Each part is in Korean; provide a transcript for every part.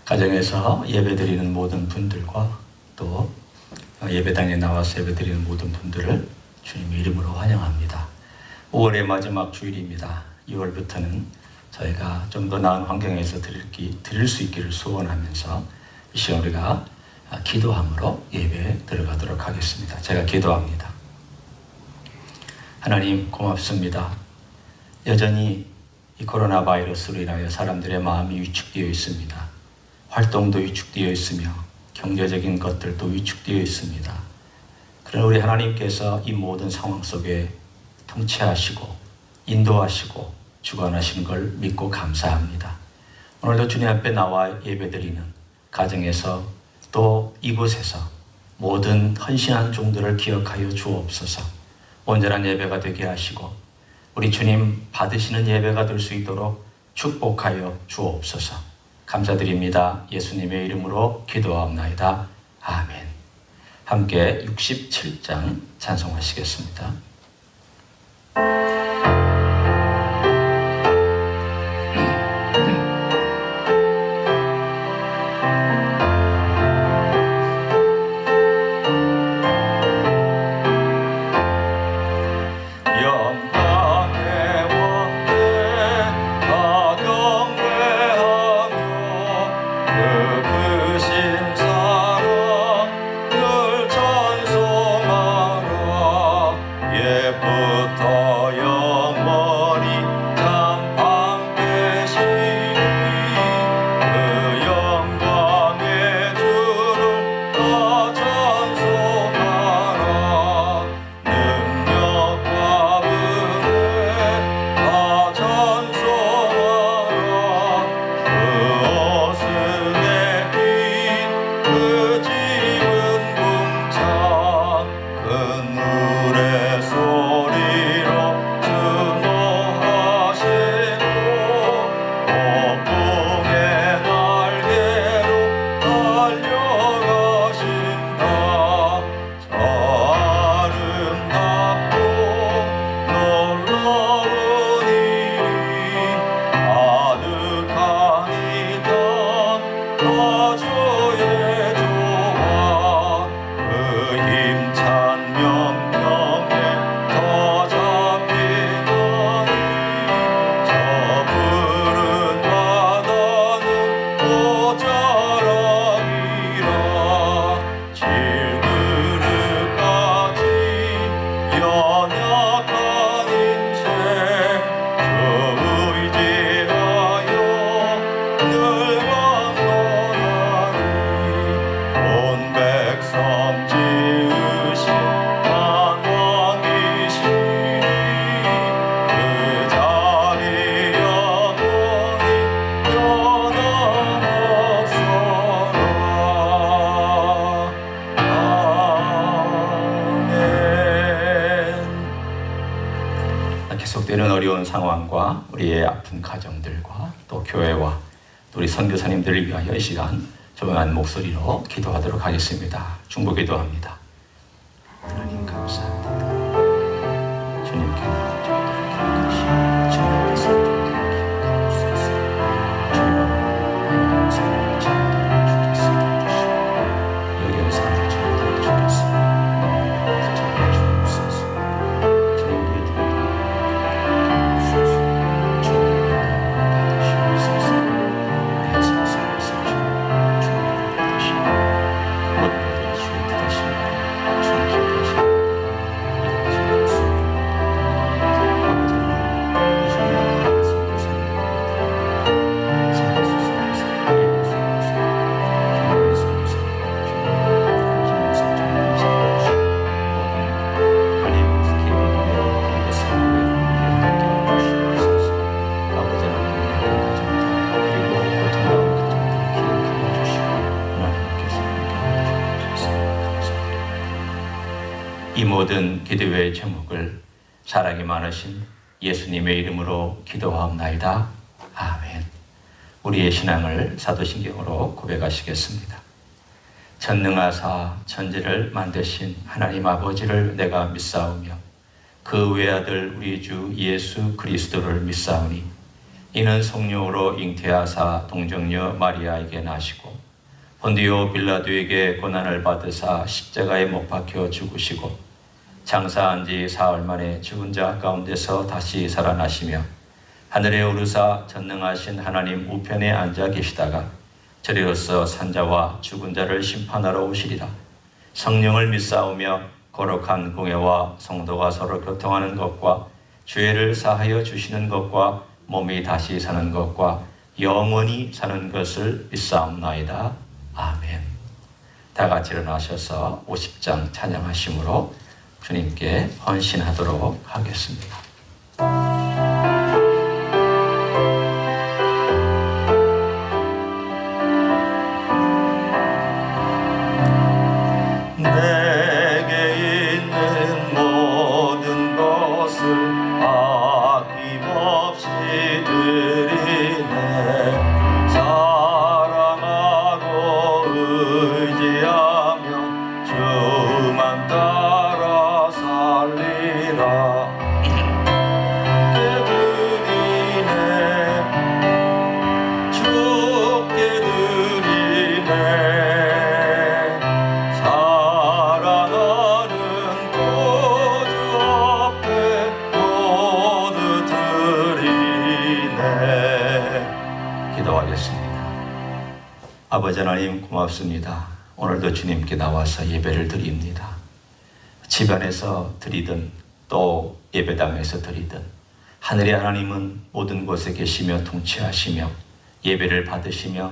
가정에서 예배드리는 모든 분들과 또 예배당에 나와서 예배드리는 모든 분들을 주님의 이름으로 환영합니다. 5월의 마지막 주일입니다. 6월부터는 저희가 좀 더 나은 환경에서 드릴 수 있기를 소원하면서 이 시간 우리가 기도함으로 예배에 들어가도록 하겠습니다. 제가 기도합니다. 하나님 고맙습니다. 여전히 이 코로나 바이러스로 인하여 사람들의 마음이 위축되어 있습니다. 활동도 위축되어 있으며 경제적인 것들도 위축되어 있습니다. 그러나 우리 하나님께서 이 모든 상황 속에 통치하시고 인도하시고 주관하시는 걸 믿고 감사합니다. 오늘도 주님 앞에 나와 예배드리는 가정에서 또 이곳에서 모든 헌신한 종들을 기억하여 주옵소서. 온전한 예배가 되게 하시고 우리 주님 받으시는 예배가 될 수 있도록 축복하여 주옵소서. 감사드립니다. 예수님의 이름으로 기도하옵나이다. 아멘. 함께 67장 찬송하시겠습니다. 계속되는 어려운 상황과 우리의 아픈 가정들과 또 교회와 또 우리 선교사님들을 위하여 이 시간 조용한 목소리로 기도하도록 하겠습니다. 중보 기도합니다. 하나님 감사합니다. 주님께 기억하시고 주님께서 기억하옵소서. 주님 삶을 잘 주셨습니다. 여기는 삶을 잘 주셨습니다. 잘 주옵소서. 이 모든 기도의 제목을 사랑이 많으신 예수님의 이름으로 기도하옵나이다. 아멘. 우리의 신앙을 사도신경으로 고백하시겠습니다. 전능하사 천지를 만드신 하나님 아버지를 내가 믿사오며 그 외아들 우리 주 예수 그리스도를 믿사오니 이는 성령으로 잉태하사 동정녀 마리아에게 나시고 본디오 빌라도에게 고난을 받으사 십자가에 못 박혀 죽으시고 장사한 지 사흘 만에 죽은 자 가운데서 다시 살아나시며 하늘에 오르사 전능하신 하나님 우편에 앉아 계시다가 저리로서 산자와 죽은 자를 심판하러 오시리라. 성령을 믿사오며 거룩한 공예와 성도가 서로 교통하는 것과 죄를 사하여 주시는 것과 몸이 다시 사는 것과 영원히 사는 것을 믿사옵나이다. 아멘. 다 같이 일어나셔서 50장 찬양하심으로 주님께 헌신하도록 하겠습니다. 아버지 하나님 고맙습니다. 오늘도 주님께 나와서 예배를 드립니다. 집안에서 드리든 또 예배당에서 드리든 하늘의 하나님은 모든 곳에 계시며 통치하시며 예배를 받으시며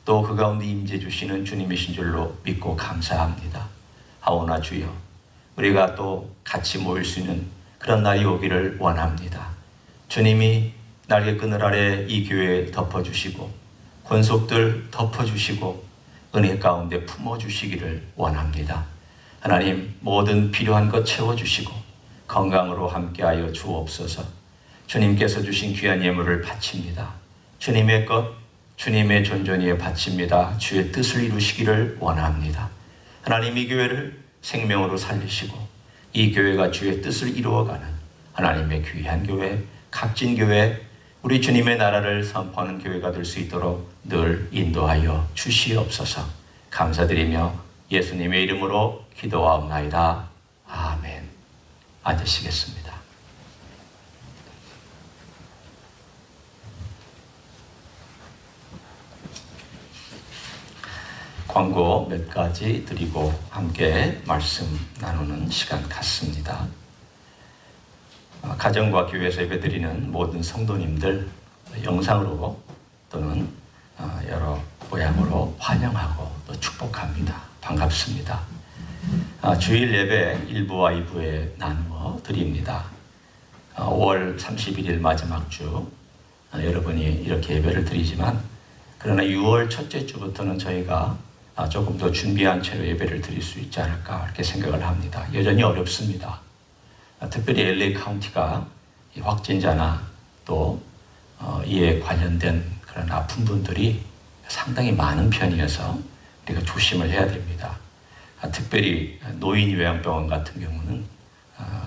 또 그 가운데 임재 주시는 주님이신 줄로 믿고 감사합니다. 하오나 주여, 우리가 또 같이 모일 수 있는 그런 날이 오기를 원합니다. 주님이 날개 그늘 아래 이 교회에 덮어주시고 권속들 덮어주시고 은혜 가운데 품어주시기를 원합니다. 하나님, 모든 필요한 것 채워주시고 건강으로 함께하여 주옵소서. 주님께서 주신 귀한 예물을 바칩니다. 주님의 것, 주님의 존전위에 바칩니다. 주의 뜻을 이루시기를 원합니다. 하나님, 이 교회를 생명으로 살리시고 이 교회가 주의 뜻을 이루어가는 하나님의 귀한 교회, 값진 교회, 우리 주님의 나라를 선포하는 교회가 될 수 있도록 늘 인도하여 주시옵소서. 감사드리며 예수님의 이름으로 기도하옵나이다. 아멘. 앉으시겠습니다. 광고 몇 가지 드리고 함께 말씀 나누는 시간 갖습니다. 가정과 교회에서 예배드리는 모든 성도님들 영상으로 또는 여러 모양으로 환영하고 또 축복합니다. 반갑습니다. 주일 예배 1부와 2부에 나누어 드립니다. 5월 31일 마지막 주 여러분이 이렇게 예배를 드리지만 그러나 6월 첫째 주부터는 저희가 조금 더 준비한 채로 예배를 드릴 수 있지 않을까 이렇게 생각을 합니다. 여전히 어렵습니다. 특별히 LA 카운티가 확진자나 또 이에 관련된 그런 아픈 분들이 상당히 많은 편이어서 우리가 조심을 해야 됩니다. 특별히 노인 요양병원 같은 경우는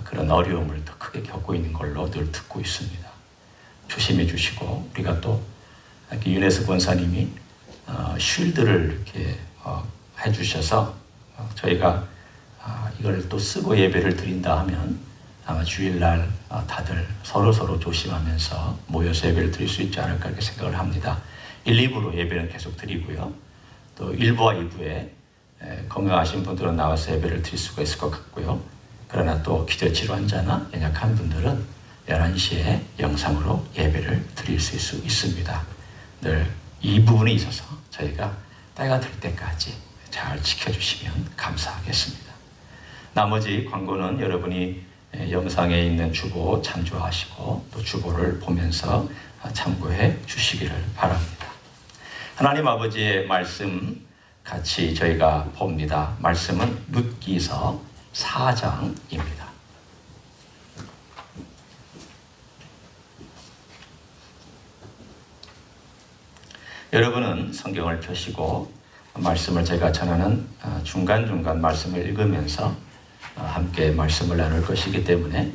그런 어려움을 더 크게 겪고 있는 걸로 늘 듣고 있습니다. 조심해 주시고 우리가 또 이렇게 윤혜수 권사님이 쉴드를 이렇게 해주셔서 저희가 이걸 또 쓰고 예배를 드린다 하면 아마 주일날 다들 서로 조심하면서 모여서 예배를 드릴 수 있지 않을까 이렇게 생각을 합니다. 1, 2부로 예배는 계속 드리고요. 또 1부와 2부에 건강하신 분들은 나와서 예배를 드릴 수가 있을 것 같고요. 그러나 또 기저질환자나 연약한 분들은 11시에 영상으로 예배를 드릴 수 있습니다. 늘 이 부분에 있어서 저희가 때가 될 때까지 잘 지켜주시면 감사하겠습니다. 나머지 광고는 여러분이 영상에 있는 주보 참조하시고 또 주보를 보면서 참고해 주시기를 바랍니다. 하나님 아버지의 말씀 같이 저희가 봅니다. 말씀은 룻기서 4장입니다. 여러분은 성경을 펴시고 말씀을 제가 전하는 중간중간 말씀을 읽으면서 함께 말씀을 나눌 것이기 때문에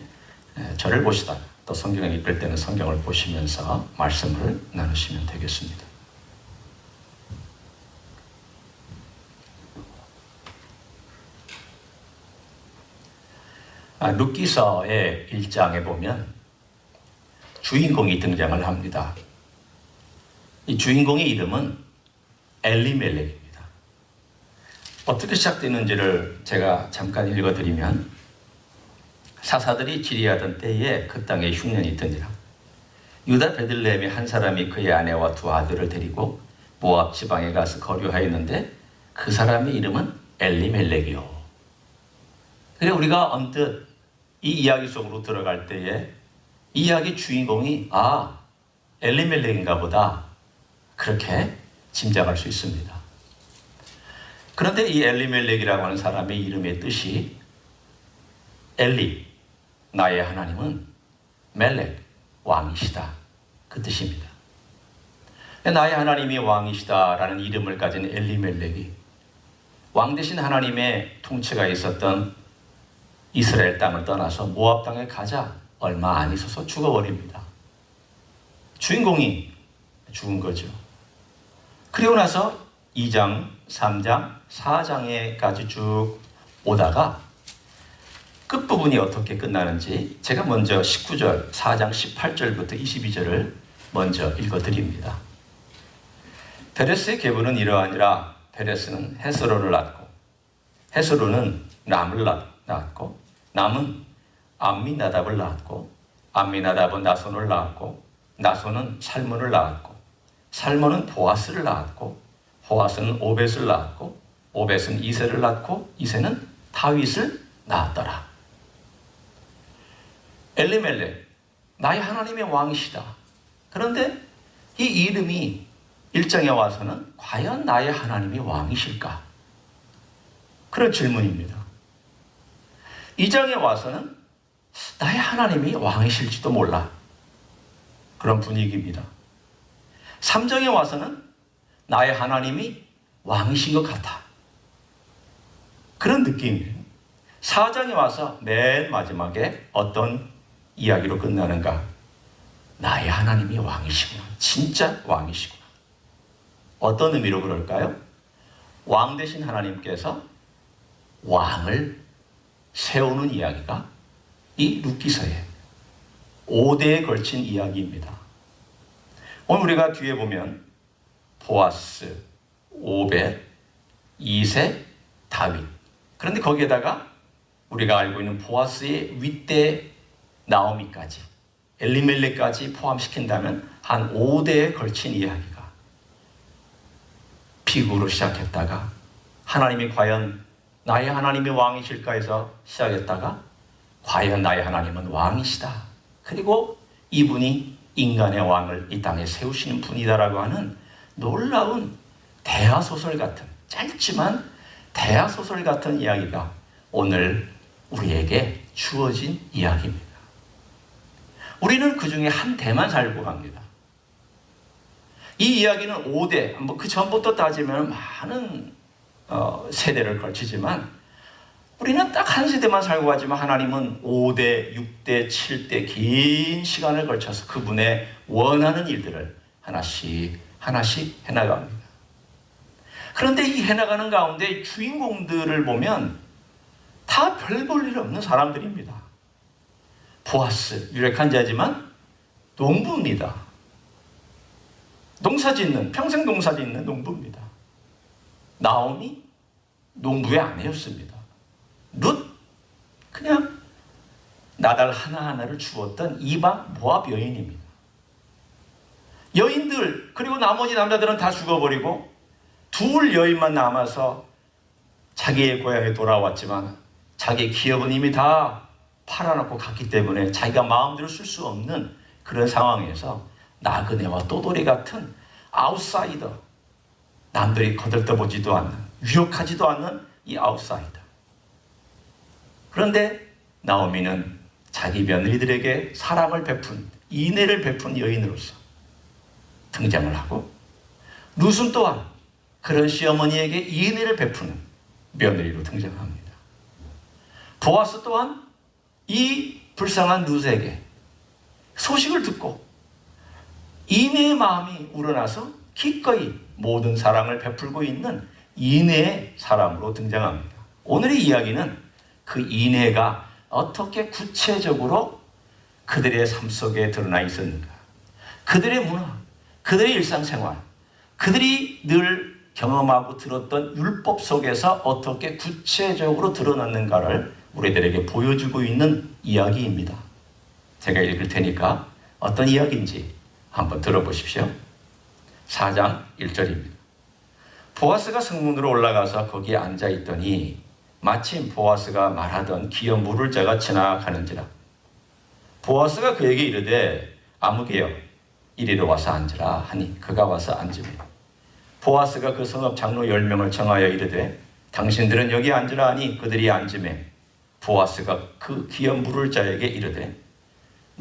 저를 보시다가 또 성경에 이끌 때는 성경을 보시면서 말씀을 나누시면 되겠습니다. 룻기서의 1장에 보면 주인공이 등장을 합니다. 이 주인공의 이름은 엘리멜렉입니다. 어떻게 시작되는지를 제가 잠깐 읽어드리면, 사사들이 지리하던 때에 그 땅에 흉년이 있더니라. 유다 베들레헴의 한 사람이 그의 아내와 두 아들을 데리고 모압 지방에 가서 거류하였는데 그 사람의 이름은 엘리멜렉이요. 그래, 우리가 언뜻 이 이야기 속으로 들어갈 때에 이 이야기 주인공이 엘리멜렉인가 보다, 그렇게 짐작할 수 있습니다. 그런데 이 엘리멜렉이라고 하는 사람의 이름의 뜻이 엘리, 나의 하나님은 멜렉, 왕이시다, 그 뜻입니다. 나의 하나님이 왕이시다라는 이름을 가진 엘리멜렉이 왕 대신 하나님의 통치가 있었던 이스라엘 땅을 떠나서 모압 땅에 가자 얼마 안 있어서 죽어버립니다. 주인공이 죽은 거죠. 그리고 나서 2장, 3장, 4장에까지 쭉 오다가 끝부분이 어떻게 끝나는지 제가 먼저 19절, 4장 18절부터 22절을 먼저 읽어드립니다. 베레스의 계보는 이러하니라. 베레스는 헤스론을 낳고, 헤스론은 람을 낳았고, 남은 암미나답을 낳았고, 암미나답은 나손을 낳았고, 나손은 살몬을 낳았고, 살몬은 보아스를 낳았고, 보아스는 오벳을 낳았고, 오벳은 이새를 낳고, 이새는 다윗을 낳았더라. 엘리멜렉, 나의 하나님의 왕이시다. 그런데 이 이름이 1장에 와서는 과연 나의 하나님이 왕이실까? 그런 질문입니다. 2장에 와서는 나의 하나님이 왕이실지도 몰라. 그런 분위기입니다. 3장에 와서는 나의 하나님이 왕이신 것 같아. 그런 느낌이에요. 4장에 와서 맨 마지막에 어떤 이야기로 끝나는가? 나의 하나님이 왕이시구나. 진짜 왕이시구나. 어떤 의미로 그럴까요? 왕 대신 하나님께서 왕을 세우는 이야기가 이 룻기서의 5대에 걸친 이야기입니다. 오늘 우리가 뒤에 보면 보아스, 오벳, 이새, 다윗. 그런데 거기에다가 우리가 알고 있는 보아스의 윗대 나오미까지, 엘리멜렉까지 포함시킨다면 한 5대에 걸친 이야기가 비구로 시작했다가 하나님이 과연 나의 하나님이 왕이실까 해서 시작했다가 과연 나의 하나님은 왕이시다. 그리고 이분이 인간의 왕을 이 땅에 세우시는 분이다라고 하는 놀라운 대하소설 같은, 짧지만 대하소설 같은 이야기가 오늘 우리에게 주어진 이야기입니다. 우리는 그 중에 한 대만 살고 갑니다. 이 이야기는 5대, 그 전부터 따지면 많은 세대를 걸치지만 우리는 딱 한 세대만 살고 가지만 하나님은 5대, 6대, 7대 긴 시간을 걸쳐서 그분의 원하는 일들을 하나씩 하나씩 해나갑니다. 그런데 이 해나가는 가운데 주인공들을 보면 다 별 볼 일 없는 사람들입니다. 보아스, 유력한 자지만 농부입니다. 농사짓는, 평생 농사짓는 농부입니다. 나오미, 농부의 아내였습니다. 룻, 그냥 나달 하나하나를 주었던 이방 모압 여인입니다. 여인들, 그리고 나머지 남자들은 다 죽어버리고 둘 여인만 남아서 자기의 고향에 돌아왔지만 자기의 기업은 이미 다 팔아놓고 갔기 때문에 자기가 마음대로 쓸 수 없는 그런 상황에서 나그네와 또돌이 같은 아웃사이더, 남들이 거들떠보지도 않는, 유력하지도 않는 이 아웃사이더. 그런데 나오미는 자기 며느리들에게 사랑을 베푼, 인애를 베푼 여인으로서 등장을 하고, 룻은 또한 그런 시어머니에게 인애를 베푸는 며느리로 등장합니다. 보아스 또한 이 불쌍한 룻에게 소식을 듣고 인애의 마음이 우러나서 기꺼이 모든 사랑을 베풀고 있는 인애의 사람으로 등장합니다. 오늘의 이야기는 그 인애가 어떻게 구체적으로 그들의 삶 속에 드러나 있었는가, 그들의 문화, 그들의 일상생활, 그들이 늘 경험하고 들었던 율법 속에서 어떻게 구체적으로 드러났는가를 우리들에게 보여주고 있는 이야기입니다. 제가 읽을 테니까 어떤 이야기인지 한번 들어보십시오. 4장 1절입니다. 보아스가 성문으로 올라가서 거기에 앉아있더니 마침 보아스가 말하던 기업 물을 자가 지나가는지라. 보아스가 그에게 이르되 아무개여 이리로 와서 앉으라 하니 그가 와서 앉으며 보아스가 그 성읍 장로 10명을 청하여 이르되 당신들은 여기 앉으라 하니 그들이 앉으매 보아스가 그 기업 물을 자에게 이르되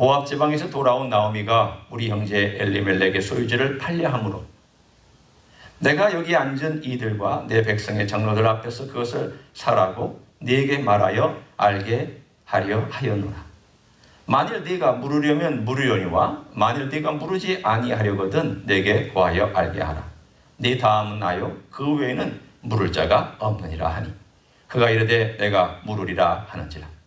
모압 지방에서 돌아온 나오미가 우리 형제 엘리멜렉의 소유지를 팔려함으로 내가 여기 앉은 이들과 내 백성의 장로들 앞에서 그것을 사라고 네게 말하여 알게 하려 하였노라. 만일 네가 물으려면 물으려니와 만일 네가 물으지 아니하려거든 내게 구하여 알게 하라. 네 다음은 나요 그 외에는 물을 자가 없느니라 하니 그가 이르되 내가 물으리라 하는지라.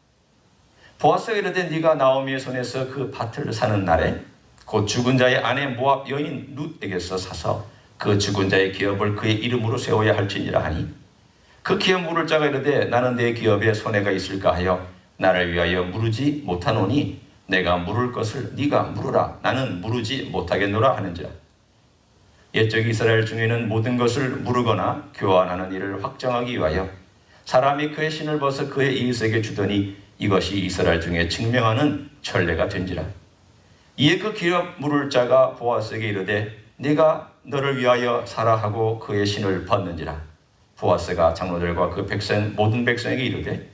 보아스가 이르되 네가 나오미의 손에서 그 밭을 사는 날에 곧 죽은 자의 아내 모압 여인 룻에게서 사서 그 죽은 자의 기업을 그의 이름으로 세워야 할지니라 하니 그 기업 물을 자가 이르되 나는 내 기업에 손해가 있을까 하여 나를 위하여 물으지 못하노니 내가 물을 것을 네가 물으라. 나는 물으지 못하겠노라 하는지라. 옛적 이스라엘 중에는 모든 것을 물으거나 교환하는 일을 확정하기 위하여 사람이 그의 신을 벗어 그의 이웃에게 주더니 이것이 이스라엘 중에 증명하는 전례가 된지라. 이에 그 기업 물을 자가 보아스에게 이르되 네가 너를 위하여 사라 하고 그의 신을 벗는지라. 보아스가 장로들과 그 백성 모든 백성에게 이르되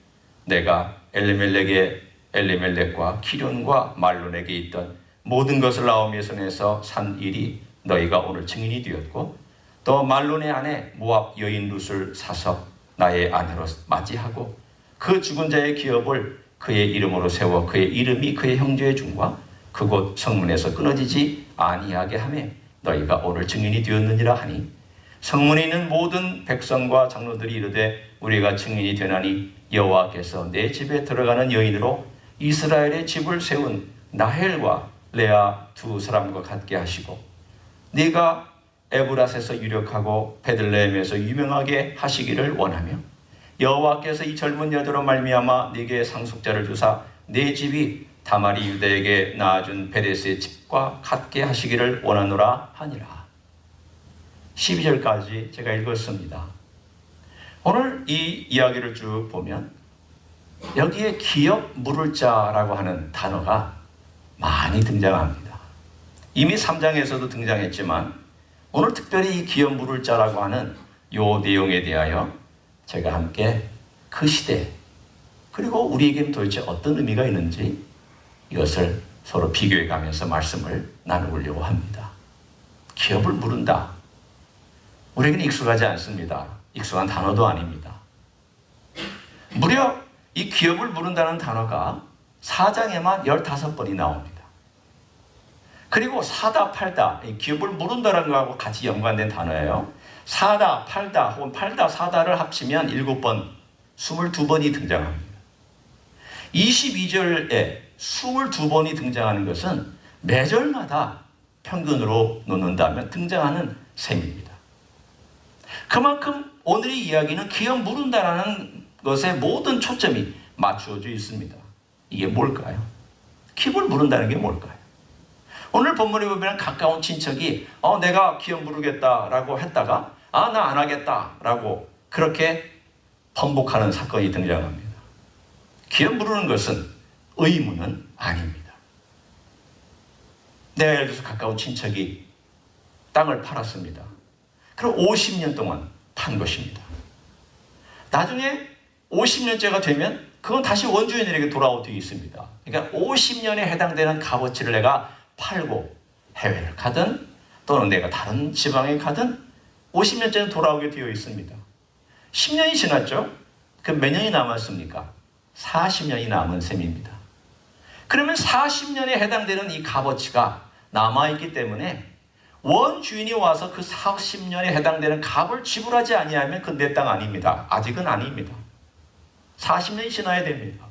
내가 엘리멜렉과 기륜과 말론에게 있던 모든 것을 나오미의 손에서 산 일이 너희가 오늘 증인이 되었고 또 말론의 아내 모압 여인 룻을 사서 나의 아내로 맞이하고 그 죽은 자의 기업을 그의 이름으로 세워 그의 이름이 그의 형제의 중과 그곳 성문에서 끊어지지 아니하게 하며 너희가 오늘 증인이 되었느니라 하니 성문에 있는 모든 백성과 장로들이 이르되 우리가 증인이 되나니 여호와께서 내 집에 들어가는 여인으로 이스라엘의 집을 세운 나헬과 레아 두 사람과 같게 하시고 네가 에브랏에서 유력하고 베들레헴에서 유명하게 하시기를 원하며 여호와께서 이 젊은 여자로 말미암아 네게 상속자를 주사 네 집이 다말이 유다에게 낳아준 베레스의 집과 같게 하시기를 원하노라 하니라. 12절까지 제가 읽었습니다. 오늘 이 이야기를 쭉 보면 여기에 기업 물을 자라고 하는 단어가 많이 등장합니다. 이미 3장에서도 등장했지만 오늘 특별히 이 기업 물을 자라고 하는 이 내용에 대하여 제가 함께 그 시대 그리고 우리에게는 도대체 어떤 의미가 있는지 이것을 서로 비교해 가면서 말씀을 나누려고 합니다. 기업을 물은다. 우리에게는 익숙하지 않습니다. 익숙한 단어도 아닙니다. 무려 이 기업을 물은다는 단어가 4장에만 15번이 나옵니다. 그리고 사다 팔다, 이 기업을 물은다는 것하고 같이 연관된 단어예요. 사다 팔다 혹은 팔다 사다를 합치면 7번, 22번이 등장합니다. 22절에 22번이 등장하는 것은 매절마다 평균으로 놓는다면 등장하는 셈입니다. 그만큼 오늘의 이야기는 기업 물은다라는 것에 모든 초점이 맞추어져 있습니다. 이게 뭘까요? 기업을 물은다는 게 뭘까요? 오늘 본문에 보면 가까운 친척이 내가 기업 물으겠다라고 했다가 나 안 하겠다라고 그렇게 번복하는 사건이 등장합니다. 기업 물으는 것은 의무는 아닙니다. 내가 예를 들어서 가까운 친척이 땅을 팔았습니다. 그럼 50년 동안 판 것입니다. 나중에 50년째가 되면 그건 다시 원주인에게 돌아오게 있습니다. 그러니까 50년에 해당되는 값어치를 내가 팔고 해외를 가든 또는 내가 다른 지방에 가든 50년째는 돌아오게 되어 있습니다. 10년이 지났죠? 그럼 몇 년이 남았습니까? 40년이 남은 셈입니다. 그러면 40년에 해당되는 이 값어치가 남아있기 때문에 원주인이 와서 그 40년에 해당되는 값을 지불하지 아니하면 그 내 땅 아닙니다. 아직은 아닙니다. 40년이 지나야 됩니다.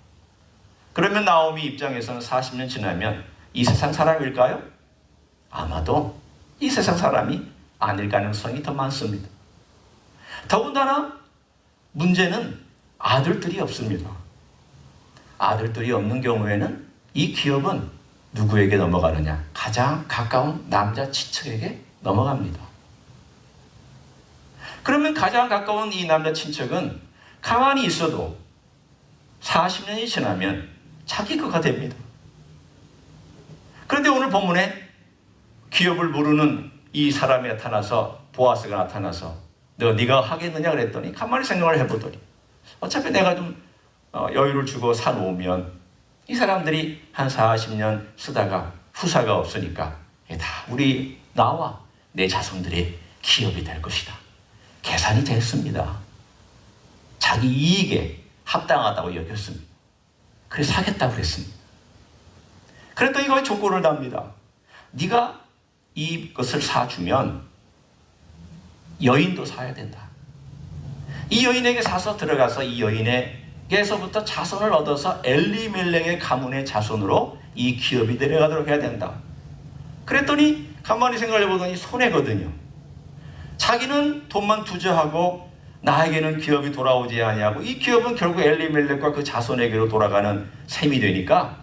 그러면 나오미 입장에서는 40년 지나면 이 세상 사람일까요? 아마도 이 세상 사람이 아닐 가능성이 더 많습니다. 더군다나 문제는 아들들이 없습니다. 아들들이 없는 경우에는 이 기업은 누구에게 넘어가느냐? 가장 가까운 남자 친척에게 넘어갑니다. 그러면 가장 가까운 이 남자 친척은 가만히 있어도 40년이 지나면 자기 거가 됩니다. 그런데 오늘 본문에 기업을 모르는 이 사람이 나타나서, 보아스가 나타나서 네가 하겠느냐 그랬더니 가만히 생각을 해보더니 어차피 내가 좀 여유를 주고 사놓으면 이 사람들이 한 40년 쓰다가 후사가 없으니까 다 나와 내 자손들의 기업이 될 것이다. 계산이 됐습니다. 자기 이익에 합당하다고 여겼습니다. 그래서 사겠다고 그랬습니다. 그랬더니 이거에 조건을 답니다. 네가 이것을 사주면 여인도 사야 된다. 이 여인에게 사서 들어가서 이 여인에게서부터 자손을 얻어서 엘리멜렉의 가문의 자손으로 이 기업이 내려가도록 해야 된다. 그랬더니 가만히 생각해 보더니 손해거든요. 자기는 돈만 투자하고 나에게는 기업이 돌아오지 아니하고 이 기업은 결국 엘리멜렉과 그 자손에게로 돌아가는 셈이 되니까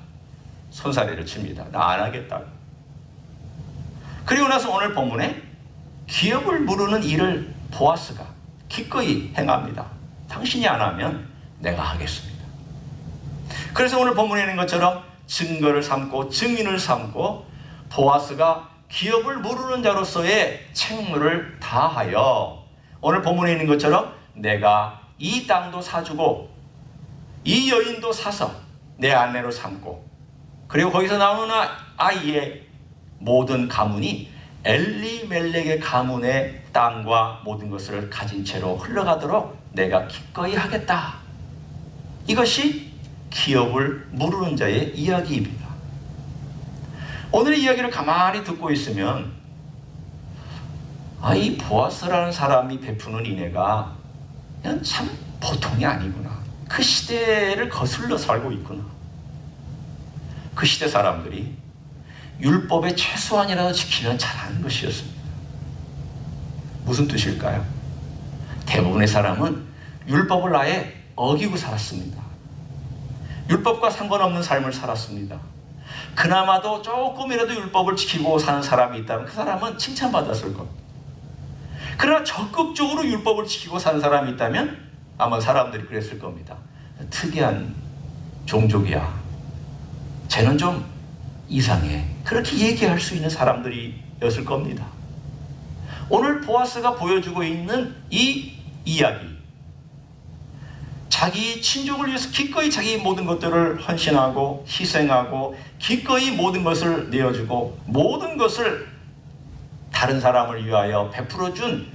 손사래를 칩니다. 나 안 하겠다고. 그리고 나서 오늘 본문에 기업을 무르는 일을 보아스가 기꺼이 행합니다. 당신이 안 하면 내가 하겠습니다. 그래서 오늘 본문에 있는 것처럼 증거를 삼고 증인을 삼고 보아스가 기업을 무르는 자로서의 책무를 다하여 오늘 본문에 있는 것처럼 내가 이 땅도 사주고 이 여인도 사서 내 아내로 삼고 그리고 거기서 나오는 아이의 모든 가문이 엘리멜렉의 가문의 땅과 모든 것을 가진 채로 흘러가도록 내가 기꺼이 하겠다. 이것이 기업을 무르는 자의 이야기입니다. 오늘의 이야기를 가만히 듣고 있으면 이 보아스라는 사람이 베푸는 인애가 그냥 참 보통이 아니구나. 그 시대를 거슬러 살고 있구나. 그 시대 사람들이 율법의 최소한이라도 지키면 잘하는 것이었습니다. 무슨 뜻일까요? 대부분의 사람은 율법을 아예 어기고 살았습니다. 율법과 상관없는 삶을 살았습니다. 그나마도 조금이라도 율법을 지키고 사는 사람이 있다면 그 사람은 칭찬받았을 겁니다. 그러나 적극적으로 율법을 지키고 사는 사람이 있다면 아마 사람들이 그랬을 겁니다. 특이한 종족이야. 쟤는 좀 이상해. 그렇게 얘기할 수 있는 사람들이었을 겁니다. 오늘 보아스가 보여주고 있는 이 이야기, 자기 친족을 위해서 기꺼이 자기 모든 것들을 헌신하고 희생하고 기꺼이 모든 것을 내어주고 모든 것을 다른 사람을 위하여 베풀어준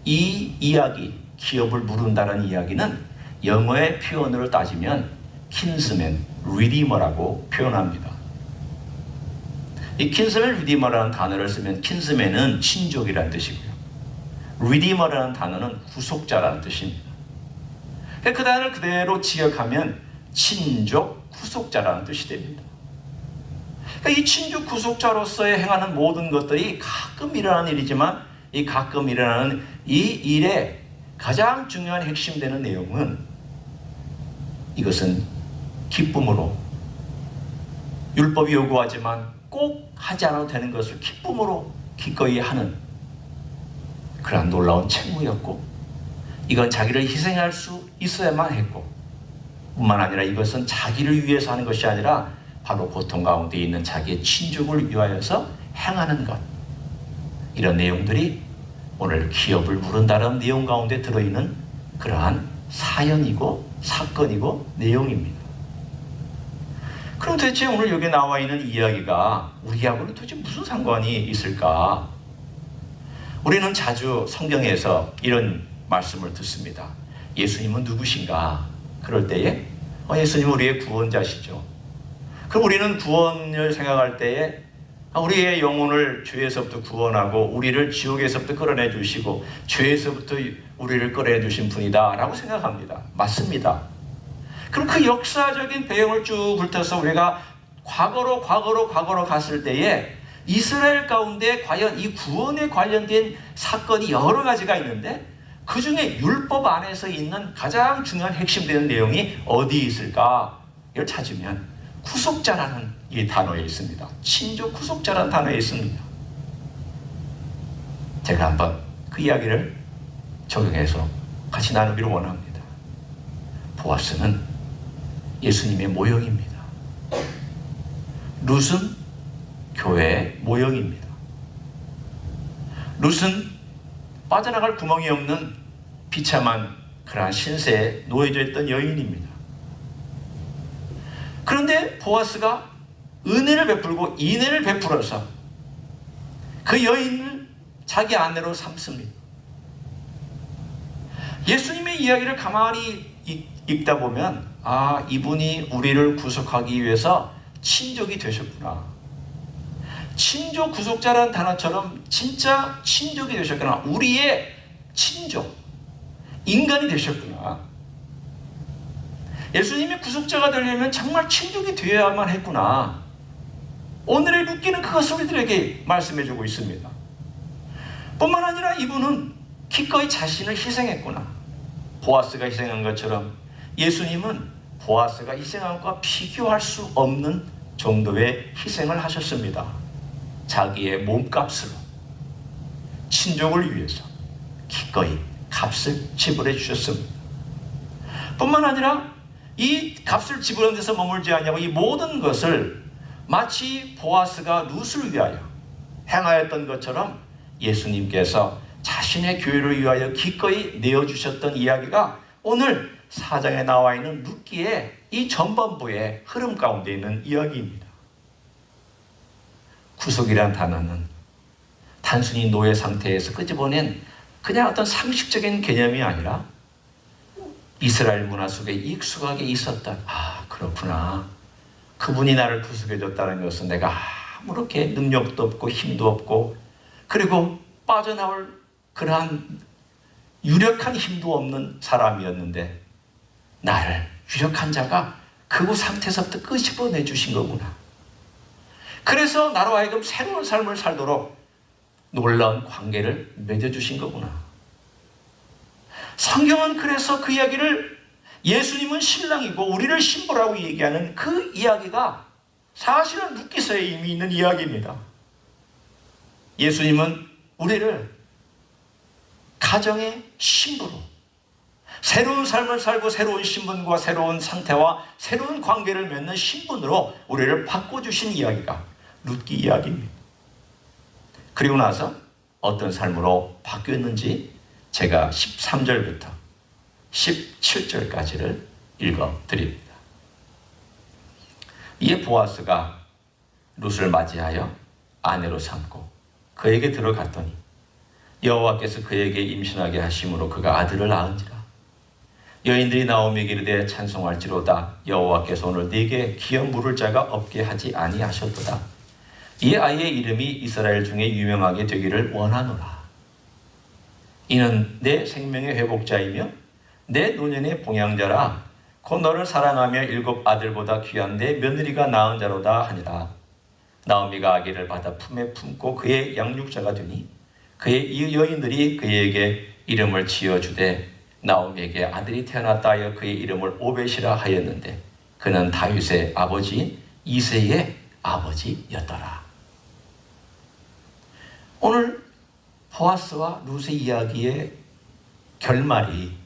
이 이야기, 기업을 무른다는 이야기는 영어의 표현으로 따지면 kinsman, redeemer라고 표현합니다. 이 kinsman, redeemer라는 단어를 쓰면 kinsman은 친족이라는 뜻이고요. redeemer라는 단어는 구속자라는 뜻입니다. 그 단어를 그대로 지역하면 친족, 구속자라는 뜻이 됩니다. 이 친족 구속자로서의 행하는 모든 것들이 가끔 일어나는 일이지만 이 가끔 일어나는 이 일의 가장 중요한 핵심되는 내용은 이것은 기쁨으로 율법이 요구하지만 꼭 하지 않아도 되는 것을 기쁨으로 기꺼이 하는 그러한 놀라운 책무였고 이건 자기를 희생할 수 있어야만 했고 뿐만 아니라 이것은 자기를 위해서 하는 것이 아니라 바로 고통 가운데 있는 자기의 친족을 위하여서 행하는 것, 이런 내용들이 오늘 기업을 무른다는 내용 가운데 들어있는 그러한 사연이고 사건이고 내용입니다. 그럼 도대체 오늘 여기 나와 있는 이야기가 우리하고는 도대체 무슨 상관이 있을까? 우리는 자주 성경에서 이런 말씀을 듣습니다. 예수님은 누구신가? 그럴 때에 예수님은 우리의 구원자시죠. 그럼 우리는 구원을 생각할 때에 우리의 영혼을 죄에서부터 구원하고 우리를 지옥에서부터 끌어내 주시고 죄에서부터 우리를 끌어내 주신 분이다 라고 생각합니다. 맞습니다. 그럼 그 역사적인 배경을 쭉 훑어서 우리가 과거로 갔을 때에 이스라엘 가운데 과연 이 구원에 관련된 사건이 여러 가지가 있는데 그 중에 율법 안에서 있는 가장 중요한 핵심되는 내용이 어디에 있을까? 이걸 찾으면 구속자라는 이 단어에 있습니다. 친족 구속자라는 단어에 있습니다. 제가 한번 그 이야기를 적용해서 같이 나누기를 원합니다. 보아스는 예수님의 모형입니다. 룻은 교회의 모형입니다. 룻은 빠져나갈 구멍이 없는 비참한 그러한 신세에 놓여져 있던 여인입니다. 그런데 보아스가 은혜를 베풀고 인애를 베풀어서 그 여인을 자기 아내로 삼습니다. 예수님의 이야기를 가만히 읽다 보면 이분이 우리를 구속하기 위해서 친족이 되셨구나. 친족 구속자라는 단어처럼 진짜 친족이 되셨구나. 우리의 친족, 인간이 되셨구나. 예수님이 구속자가 되려면 정말 친족이 되어야만 했구나. 오늘의 룻기는 그것을 우리들에게 말씀해주고 있습니다. 뿐만 아니라 이분은 기꺼이 자신을 희생했구나. 보아스가 희생한 것처럼 예수님은 보아스가 희생한 것과 비교할 수 없는 정도의 희생을 하셨습니다. 자기의 몸값으로 친족을 위해서 기꺼이 값을 지불해 주셨습니다. 뿐만 아니라 이 값을 지불하는 데서 머물지 않냐고 이 모든 것을 마치 보아스가 룻을 위하여 행하였던 것처럼 예수님께서 자신의 교회를 위하여 기꺼이 내어주셨던 이야기가 오늘 4장에 나와 있는 룻기의 이 전반부의 흐름 가운데 있는 이야기입니다. 구속이란 단어는 단순히 노예 상태에서 끄집어낸 그냥 어떤 상식적인 개념이 아니라 이스라엘 문화 속에 익숙하게 있었던 그렇구나. 그분이 나를 구속해줬다는 것은 내가 아무렇게 능력도 없고 힘도 없고 그리고 빠져나올 그러한 유력한 힘도 없는 사람이었는데 나를 유력한 자가 그 상태에서부터 끄집어내 주신 거구나. 그래서 나로 하여금 새로운 삶을 살도록 놀라운 관계를 맺어주신 거구나. 성경은 그래서 그 이야기를 예수님은 신랑이고 우리를 신부라고 얘기하는 그 이야기가 사실은 룻기서에 이미 있는 이야기입니다. 예수님은 우리를 가정의 신부로 새로운 삶을 살고 새로운 신분과 새로운 상태와 새로운 관계를 맺는 신분으로 우리를 바꿔주신 이야기가 룻기 이야기입니다. 그리고 나서 어떤 삶으로 바뀌었는지 제가 13절부터 17절까지를 읽어드립니다. 이에 보아스가 룻을 맞이하여 아내로 삼고 그에게 들어갔더니 여호와께서 그에게 임신하게 하심으로 그가 아들을 낳은지라. 여인들이 나오미에게 이르되 찬송할지로다. 여호와께서 오늘 네게 기업 물을 자가 없게 하지 아니하셨도다. 이 아이의 이름이 이스라엘 중에 유명하게 되기를 원하노라. 이는 내 생명의 회복자이며 내 노년의 봉양자라. 곧 너를 사랑하며 7 아들보다 귀한 내 며느리가 낳은 자로다 하니라. 나오미가 아기를 받아 품에 품고 그의 양육자가 되니 그의 여인들이 그에게 이름을 지어주되 나오미에게 아들이 태어났다 하여 그의 이름을 오벳이라 하였는데 그는 다윗의 아버지인 이새의 아버지였더라. 오늘 보아스와 룻의 이야기의 결말이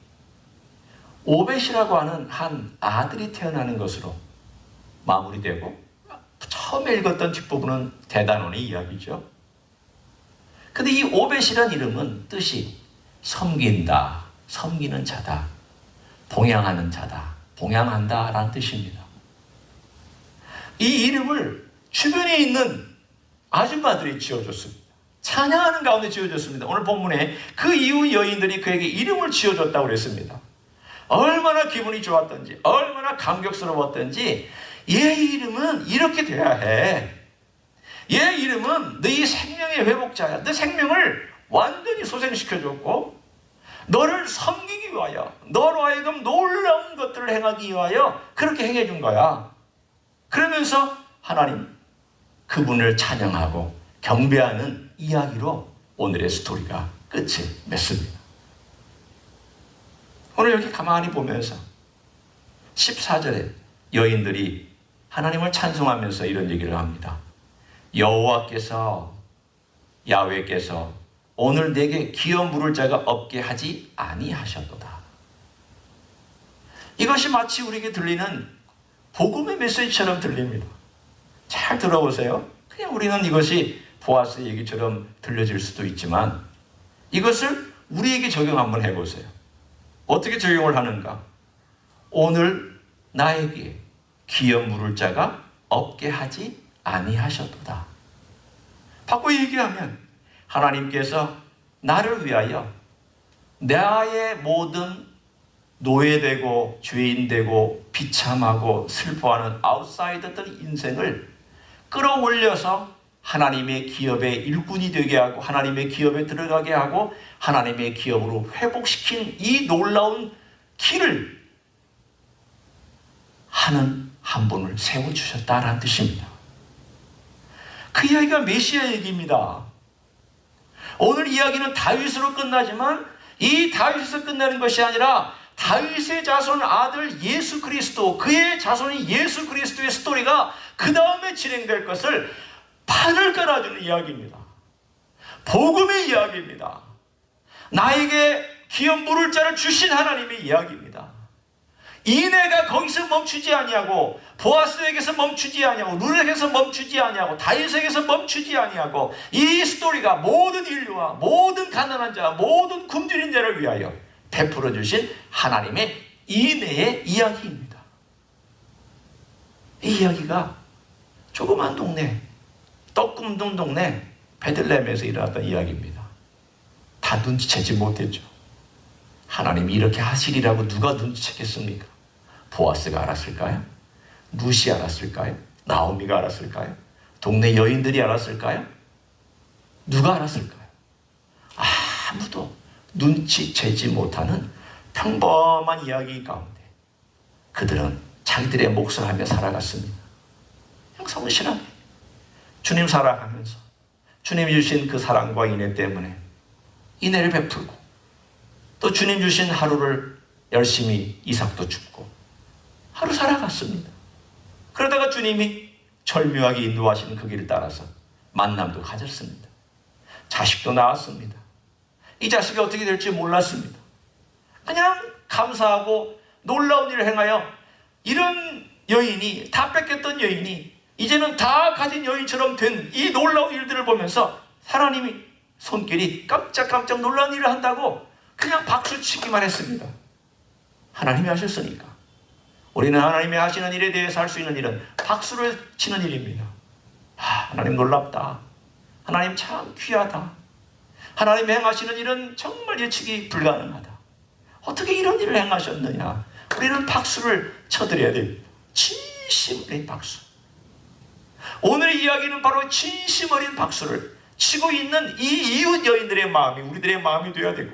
오벳이라고 하는 한 아들이 태어나는 것으로 마무리되고 처음에 읽었던 뒷부분은 대단원의 이야기죠. 근데 이 오벳이란 이름은 뜻이 섬긴다, 섬기는 자다, 봉양하는 자다, 봉양한다 라는 뜻입니다. 이 이름을 주변에 있는 아줌마들이 지어줬습니다. 찬양하는 가운데 지어줬습니다. 오늘 본문에 그 이후 여인들이 그에게 이름을 지어줬다고 그랬습니다. 얼마나 기분이 좋았던지, 얼마나 감격스러웠던지 얘 이름은 이렇게 돼야 해. 얘 이름은 너희 생명의 회복자야. 너 생명을 완전히 소생시켜줬고 너를 섬기기 위하여, 너로 하여금 놀라운 것들을 행하기 위하여 그렇게 행해준 거야. 그러면서 하나님 그분을 찬양하고 경배하는 이야기로 오늘의 스토리가 끝이 맺습니다. 오늘 여기 가만히 보면서 14절에 여인들이 하나님을 찬송하면서 이런 얘기를 합니다. 여호와께서, 야훼께서 오늘 내게 기어 물을 자가 없게 하지 아니하셨도다. 이것이 마치 우리에게 들리는 복음의 메시지처럼 들립니다. 잘 들어보세요. 그냥 우리는 이것이 보아스의 얘기처럼 들려질 수도 있지만 이것을 우리에게 적용 한번 해보세요. 어떻게 적용을 하는가? 오늘 나에게 기어 물을 자가 없게 하지 아니하셨도다. 바꿔 얘기하면 하나님께서 나를 위하여 나의 모든 노예되고 죄인되고 비참하고 슬퍼하는 아웃사이더들 인생을 끌어올려서 하나님의 기업의 일꾼이 되게 하고 하나님의 기업에 들어가게 하고 하나님의 기업으로 회복시킨 이 놀라운 길을 하는 한 분을 세워주셨다라는 뜻입니다. 그 이야기가 메시아 얘기입니다. 오늘 이야기는 다윗으로 끝나지만 이 다윗에서 끝나는 것이 아니라 다윗의 자손 아들 예수 그리스도, 그의 자손이 예수 그리스도의 스토리가 그 다음에 진행될 것을 판을 깔아주는 이야기입니다. 복음의 이야기입니다. 나에게 기업 물을 자를 주신 하나님의 이야기입니다. 이내가 거기서 멈추지 아니하고 보아스에게서 멈추지 아니하고 룻에게서 멈추지 아니하고 다윗에게서 멈추지 아니하고 이 스토리가 모든 인류와 모든 가난한 자, 모든 굶주린 자를 위하여 베풀어 주신 하나님의 이내의 이야기입니다. 이 이야기가 조그만 동네, 떡 굽는 동네 베들레헴에서 일어났던 이야기입니다. 다 눈치채지 못했죠. 하나님이 이렇게 하시리라고 누가 눈치챘겠습니까? 보아스가 알았을까요? 룻이 알았을까요? 나오미가 알았을까요? 동네 여인들이 알았을까요? 누가 알았을까요? 아무도 눈치채지 못하는 평범한 이야기 가운데 그들은 자기들의 몫을 하며 살아갔습니다. 그냥 성실하게 주님 살아가면서 주님 주신 그 사랑과 인애 때문에 인애를 베풀고 또 주님 주신 하루를 열심히 이삭도 줍고 하루 살아갔습니다. 그러다가 주님이 절묘하게 인도하시는 그 길을 따라서 만남도 가졌습니다. 자식도 낳았습니다. 이 자식이 어떻게 될지 몰랐습니다. 그냥 감사하고 놀라운 일을 행하여 이런 여인이, 다 뺏겼던 여인이 이제는 다 가진 여인처럼 된 이 놀라운 일들을 보면서 하나님이 손길이 깜짝깜짝 놀라운 일을 한다고 그냥 박수치기만 했습니다. 하나님이 하셨으니까. 우리는 하나님이 하시는 일에 대해서 할 수 있는 일은 박수를 치는 일입니다. 하나님 놀랍다. 하나님 참 귀하다. 하나님 행하시는 일은 정말 예측이 불가능하다. 어떻게 이런 일을 행하셨느냐. 우리는 박수를 쳐드려야 됩니다. 진심 어린 박수. 오늘의 이야기는 바로 진심 어린 박수를 치고 있는 이 이웃 여인들의 마음이 우리들의 마음이 되어야 되고,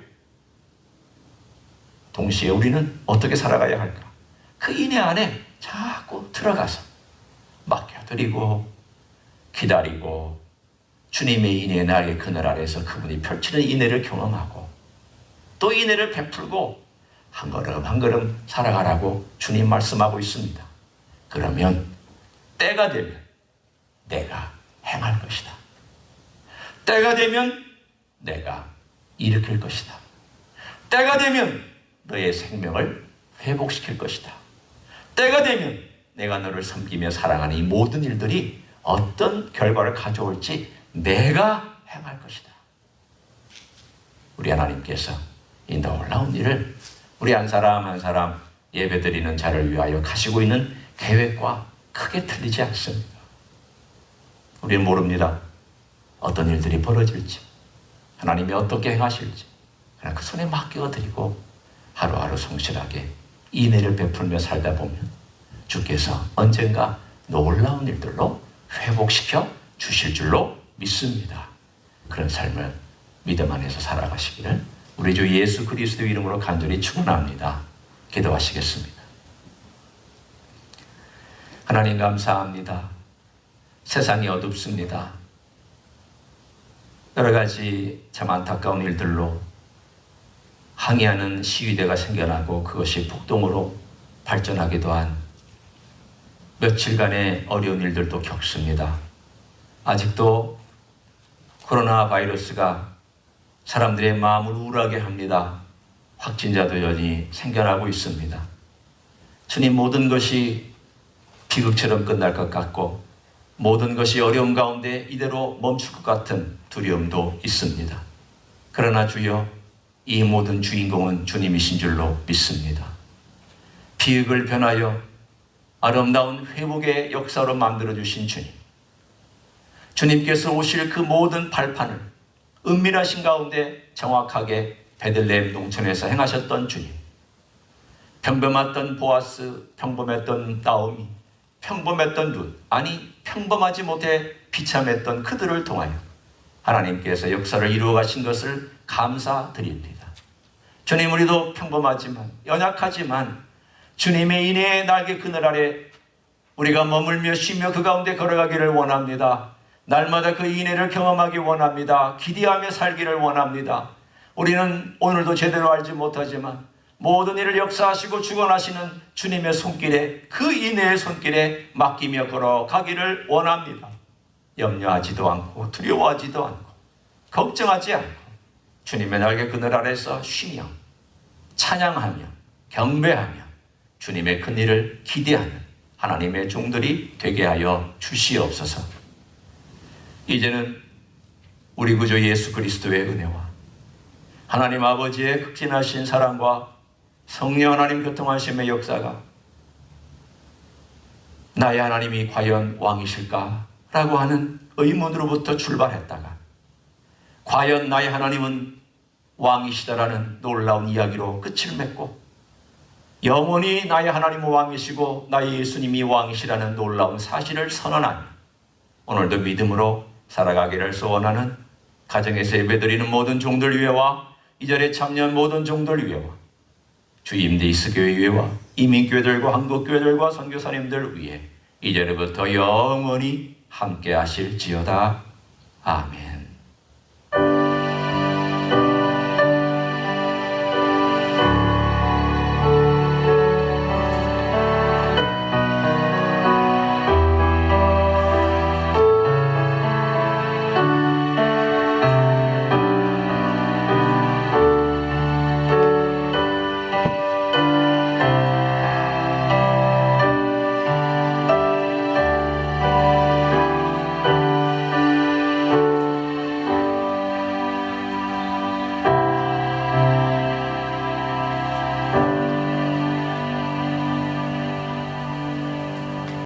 동시에 우리는 어떻게 살아가야 할까? 그 인애 안에 자꾸 들어가서 맡겨드리고 기다리고 주님의 인애의 날의 그늘 아래서 그분이 펼치는 인애를 경험하고 또 인애를 베풀고 한 걸음 한 걸음 살아가라고 주님 말씀하고 있습니다. 그러면 때가 되면 내가 행할 것이다. 때가 되면 내가 일으킬 것이다. 때가 되면 너의 생명을 회복시킬 것이다. 때가 되면 내가 너를 섬기며 사랑하는 이 모든 일들이 어떤 결과를 가져올지 내가 행할 것이다. 우리 하나님께서 이 놀라운 일을 우리 한 사람 한 사람 예배드리는 자를 위하여 가시고 있는 계획과 크게 틀리지 않습니다. 우리는 모릅니다. 어떤 일들이 벌어질지, 하나님이 어떻게 행하실지. 그러나 그 손에 맡겨드리고 하루하루 성실하게 인애를 베풀며 살다 보면 주께서 언젠가 놀라운 일들로 회복시켜 주실 줄로 믿습니다. 그런 삶을 믿음 안에서 살아가시기를 우리 주 예수 그리스도 이름으로 간절히 축원합니다. 기도하시겠습니다. 하나님 감사합니다. 세상이 어둡습니다. 여러 가지 참 안타까운 일들로 항의하는 시위대가 생겨나고 그것이 폭동으로 발전하기도 한 며칠간의 어려운 일들도 겪습니다. 아직도 코로나 바이러스가 사람들의 마음을 우울하게 합니다. 확진자도 여전히 생겨나고 있습니다. 주님, 모든 것이 비극처럼 끝날 것 같고 모든 것이 어려움 가운데 이대로 멈출 것 같은 두려움도 있습니다. 그러나 주여, 이 모든 주인공은 주님이신 줄로 믿습니다. 비극을 변하여 아름다운 회복의 역사로 만들어주신 주님, 주님께서 오실 그 모든 발판을 은밀하신 가운데 정확하게 베들레헴 농촌에서 행하셨던 주님, 평범했던 보아스, 평범했던 나오미, 평범했던 룻, 아니 평범하지 못해 비참했던 그들을 통하여 하나님께서 역사를 이루어 가신 것을 감사드립니다. 주님, 우리도 평범하지만 연약하지만 주님의 인애의 날개 그늘 아래 우리가 머물며 쉬며 그 가운데 걸어가기를 원합니다. 날마다 그 인애를 경험하기 원합니다. 기대하며 살기를 원합니다. 우리는 오늘도 제대로 알지 못하지만 모든 일을 역사하시고 주관하시는 주님의 손길에, 그 인애의 손길에 맡기며 걸어가기를 원합니다. 염려하지도 않고 두려워하지도 않고 걱정하지 않고 주님의 날개 그늘 아래서 쉬며 찬양하며 경배하며 주님의 큰 일을 기대하는 하나님의 종들이 되게 하여 주시옵소서. 이제는 우리 구주 예수 그리스도의 은혜와 하나님 아버지의 극진하신 사랑과 성령 하나님 교통하심의 역사가 나의 하나님이 과연 왕이실까? 라고 하는 의문으로부터 출발했다가 과연 나의 하나님은 왕이시다라는 놀라운 이야기로 끝을 맺고 영원히 나의 하나님은 왕이시고 나의 예수님이 왕이시라는 놀라운 사실을 선언하며 오늘도 믿음으로 살아가기를 소원하는 가정에서 예배드리는 모든 종들 위해와 이 자리에 참여한 모든 종들 위해와 주 임대이스교회 위에와 이민교회들과 한국교회들과 선교사님들 위해 이제부터 영원히 함께 하실지어다. 아멘.